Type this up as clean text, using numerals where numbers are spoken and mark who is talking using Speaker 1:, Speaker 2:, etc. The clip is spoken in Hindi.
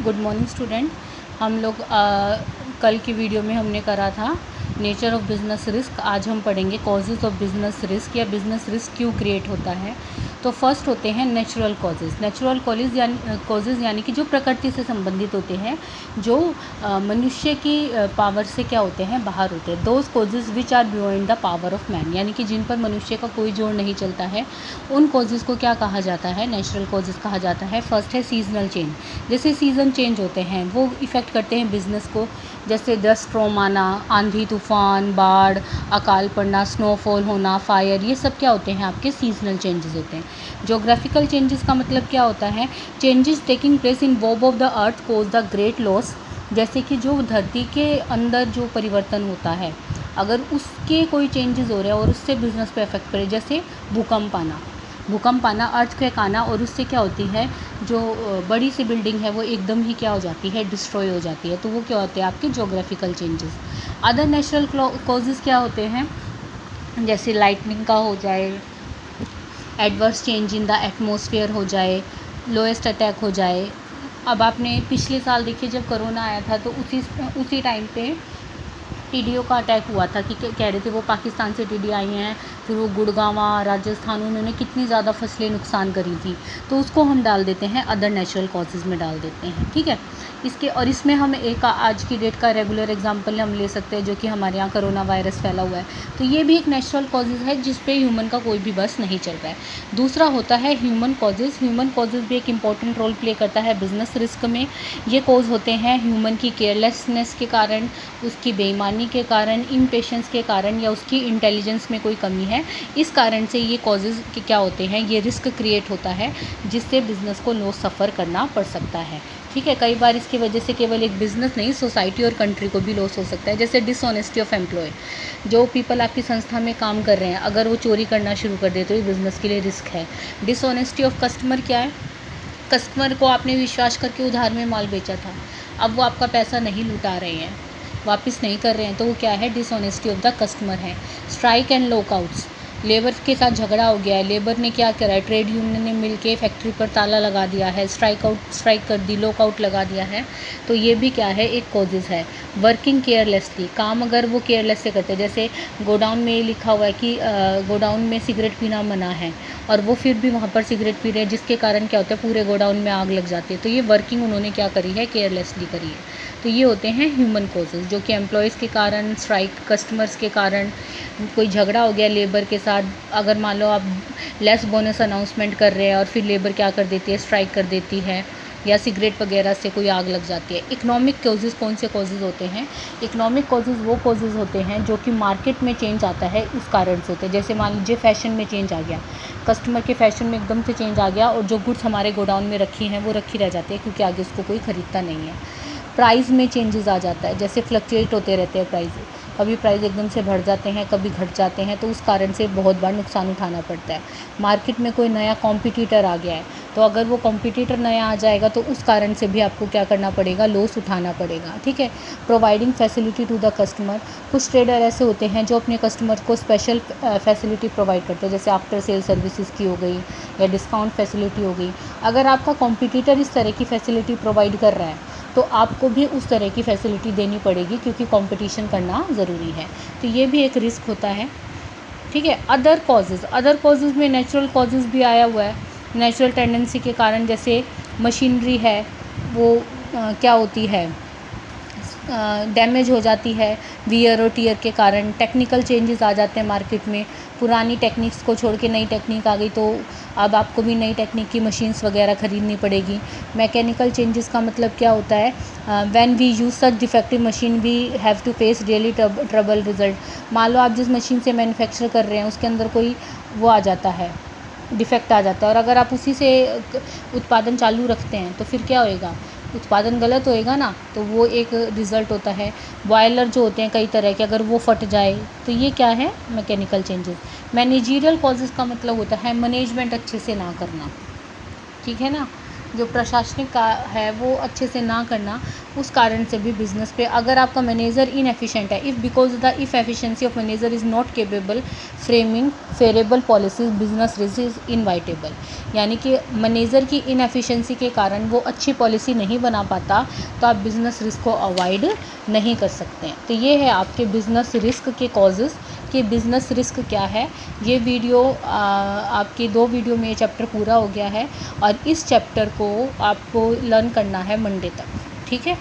Speaker 1: Good morning student. हम लोग कल की वीडियो में हमने करा था नेचर ऑफ बिज़नेस रिस्क। आज हम पढ़ेंगे कॉजेज़ ऑफ बिज़नेस रिस्क या बिज़नेस रिस्क क्यों क्रिएट होता है। तो फर्स्ट होते हैं नेचुरल कॉजेज़। नेचुरल कॉजेज़ यानी कि जो प्रकृति से संबंधित होते हैं, जो मनुष्य की पावर से क्या होते हैं, बाहर होते हैं। Those causes which are beyond the power of man, यानी कि जिन पर मनुष्य का कोई जोर नहीं चलता है, उन कॉजेज़ को क्या कहा जाता है, नेचुरल कॉजेज़ कहा जाता है। फर्स्ट है सीजनल चेंज। जैसे सीज़न चेंज होते हैं वो इफ़ेक्ट करते हैं बिज़नेस को, जैसे डस्ट स्टॉर्म आना, आंधी तूफान, बाढ़, अकाल पड़ना, स्नोफॉल होना, फायर, ये सब क्या होते हैं, आपके सीजनल चेंजेस होते हैं। जोग्राफिकल चेंजेस का मतलब क्या होता है, changes taking place in womb of the earth cause the great loss. जैसे कि जो धरती के अंदर जो परिवर्तन होता है, अगर उसके कोई चेंजेस हो रहे हैं और उससे बिज़नेस पे इफेक्ट पड़े, जैसे भूकंप आना, अर्थक्वेक आना, और उससे क्या होती है, जो बड़ी सी बिल्डिंग है वो एकदम ही क्या हो जाती है, डिस्ट्रॉय हो जाती है। तो वो क्या होते हैं, आपके geographical changes. Other natural causes क्या होते हैं, जैसे लाइटनिंग का हो जाए, adverse change in the atmosphere हो जाए, लोएस्ट अटैक हो जाए। अब आपने पिछले साल देखिए जब कोरोना आया था, तो उसी टाइम पे टिड्डियों का अटैक हुआ था कि कह रहे थे वो पाकिस्तान से टिड्डी आई हैं, फिर वो गुड़गांवा, राजस्थान, उन्होंने कितनी ज़्यादा फसलें नुकसान करी थी। तो उसको हम डाल देते हैं अदर नेचुरल कॉजेज़ में डाल देते हैं, ठीक है। इसमें हम एक आज की डेट का रेगुलर एग्जांपल हम ले सकते हैं, जो कि हमारे यहाँ कोरोना वायरस फैला हुआ है। तो ये भी एक नेचुरल कॉजेज़ है जिस पे ह्यूमन का कोई भी बस नहीं चल रहा है। दूसरा होता है ह्यूमन कॉजेज़। ह्यूमन कॉजेज़ भी एक इंपॉर्टेंट रोल प्ले करता है बिज़नेस रिस्क में। ये कॉज होते हैं ह्यूमन की केयरलेसनेस के कारण, उसकी बेईमानी के कारण, इम्पेशेंस के कारण, या उसकी इंटेलिजेंस में कोई कमी है। इस कारण से ये कॉजेज़ क्या होते हैं, ये रिस्क क्रिएट होता है जिससे बिज़नेस को लॉस सफ़र करना पड़ सकता है, ठीक है। कई बार इसकी वजह से केवल एक बिज़नेस नहीं, सोसाइटी और कंट्री को भी लॉस हो सकता है। जैसे डिसऑनेस्टी ऑफ एम्प्लॉय, जो पीपल आपकी संस्था में काम कर रहे हैं, अगर वो चोरी करना शुरू कर दे तो ये बिज़नेस के लिए रिस्क है। डिसऑनेस्टी ऑफ कस्टमर क्या है, कस्टमर को आपने विश्वास करके उधार में माल बेचा था, अब वो आपका पैसा नहीं लौटा रहे हैं, वापस नहीं कर रहे हैं, तो वो क्या है, डिसऑनेस्टी ऑफ द कस्टमर है। स्ट्राइक एंड लॉकआउट्स, लेबर के साथ झगड़ा हो गया है, लेबर ने क्या करा है, ट्रेड यूनियन ने मिलके फैक्ट्री पर ताला लगा दिया है, स्ट्राइक कर दी, लॉकआउट लगा दिया है, तो ये भी क्या है, एक कॉजेज़ है। वर्किंग केयरलेसली, काम अगर वो केयरलेस से करते हैं, जैसे गोडाउन में ये लिखा हुआ है कि गोडाउन में सिगरेट पीना मना है, और वो फिर भी वहाँ पर सिगरेट पी रहे हैं, जिसके कारण क्या होता है, पूरे गोडाउन में आग लग जाती है। तो ये वर्किंग उन्होंने क्या करी है, केयरलेसली करी है। तो ये होते हैं ह्यूमन कॉजेज़, जो कि एम्प्लॉयज़ के कारण, स्ट्राइक, कस्टमर्स के कारण, कोई झगड़ा हो गया लेबर के साथ, अगर मान लो आप लेस बोनस अनाउंसमेंट कर रहे हैं और फिर लेबर क्या कर देती है, स्ट्राइक कर देती है, या सिगरेट वगैरह से कोई आग लग जाती है। इकोनॉमिक कॉजेज़ कौन से कॉजेज़ होते हैं, इकोनॉमिक कॉजेज़ वो कॉजेज़ होते हैं जो कि मार्केट में चेंज आता है उस कारण से होते हैं। जैसे मान लीजिए फैशन में चेंज आ गया, कस्टमर के फैशन में एकदम से चेंज आ गया, और जो गुड्स हमारे गोडाउन में रखी हैं वो रखी रह जाती है क्योंकि आगे उसको कोई ख़रीदता नहीं है। प्राइस में चेंजेस आ जाता है, जैसे फ्लक्चुएट होते रहते हैं प्राइस, कभी प्राइस एकदम से बढ़ जाते हैं, कभी घट जाते हैं, तो उस कारण से बहुत बार नुकसान उठाना पड़ता है। मार्केट में कोई नया कॉम्पिटिटर आ गया है, तो अगर वो कॉम्पिटिटर नया आ जाएगा तो उस कारण से भी आपको क्या करना पड़ेगा, लॉस उठाना पड़ेगा, ठीक है। Providing facility to the customer, कुछ ट्रेडर ऐसे होते हैं जो अपने कस्टमर को स्पेशल फैसिलिटी प्रोवाइड करते हैं, जैसे आफ्टर सेल सर्विसेज की हो गई या डिस्काउंट फैसिलिटी हो गई। अगर आपका कॉम्पिटिटर इस तरह की फैसिलिटी प्रोवाइड कर रहा है तो आपको भी उस तरह की फैसिलिटी देनी पड़ेगी, क्योंकि कंपटीशन करना ज़रूरी है। तो ये भी एक रिस्क होता है, ठीक है। अदर कॉजेज़ में नेचुरल कॉजेज़ भी आया हुआ है। नेचुरल टेंडेंसी के कारण, जैसे मशीनरी है वो क्या होती है, डैमेज हो जाती है वियर और टीयर के कारण। टेक्निकल चेंजेस आ जाते हैं मार्केट में, पुरानी टेक्निक्स को छोड़ के नई टेक्निक आ गई, तो अब आपको भी नई टेक्निक की मशीन्स वगैरह ख़रीदनी पड़ेगी। मैकेनिकल चेंजेस का मतलब क्या होता है, when we use such defective machine we have to face daily trouble result. मान लो आप जिस मशीन से मैन्युफैक्चर कर रहे हैं उसके अंदर कोई वो आ जाता है, डिफेक्ट आ जाता है, और अगर आप उसी से उत्पादन चालू रखते हैं तो फिर क्या होएगा, उत्पादन गलत होएगा ना, तो वो एक रिज़ल्ट होता है। बॉयलर जो होते हैं कई तरह के, अगर वो फट जाए तो ये क्या है, मैकेनिकल चेंजेस। मैनेजरियल कॉजेज़ का मतलब होता है मैनेजमेंट अच्छे से ना करना, ठीक है ना। जो प्रशासनिक का है वो अच्छे से ना करना, उस कारण से भी बिज़नेस पे, अगर आपका मैनेजर इनएफिशिएंट है, if because the if efficiency of manager is not capable framing favourable policies business risk is inevitable. यानी कि मैनेजर की इनएफिशिएंसी के कारण वो अच्छी पॉलिसी नहीं बना पाता, तो आप बिज़नेस रिस्क को अवॉइड नहीं कर सकते हैं। तो ये है आपके बिज़नेस रिस्क के कॉजेज़ कि बिज़नेस रिस्क क्या है। ये वीडियो आपके 2 वीडियो में ये चैप्टर पूरा हो गया है, और इस चैप्टर को आपको लर्न करना है मंडे तक, ठीक है।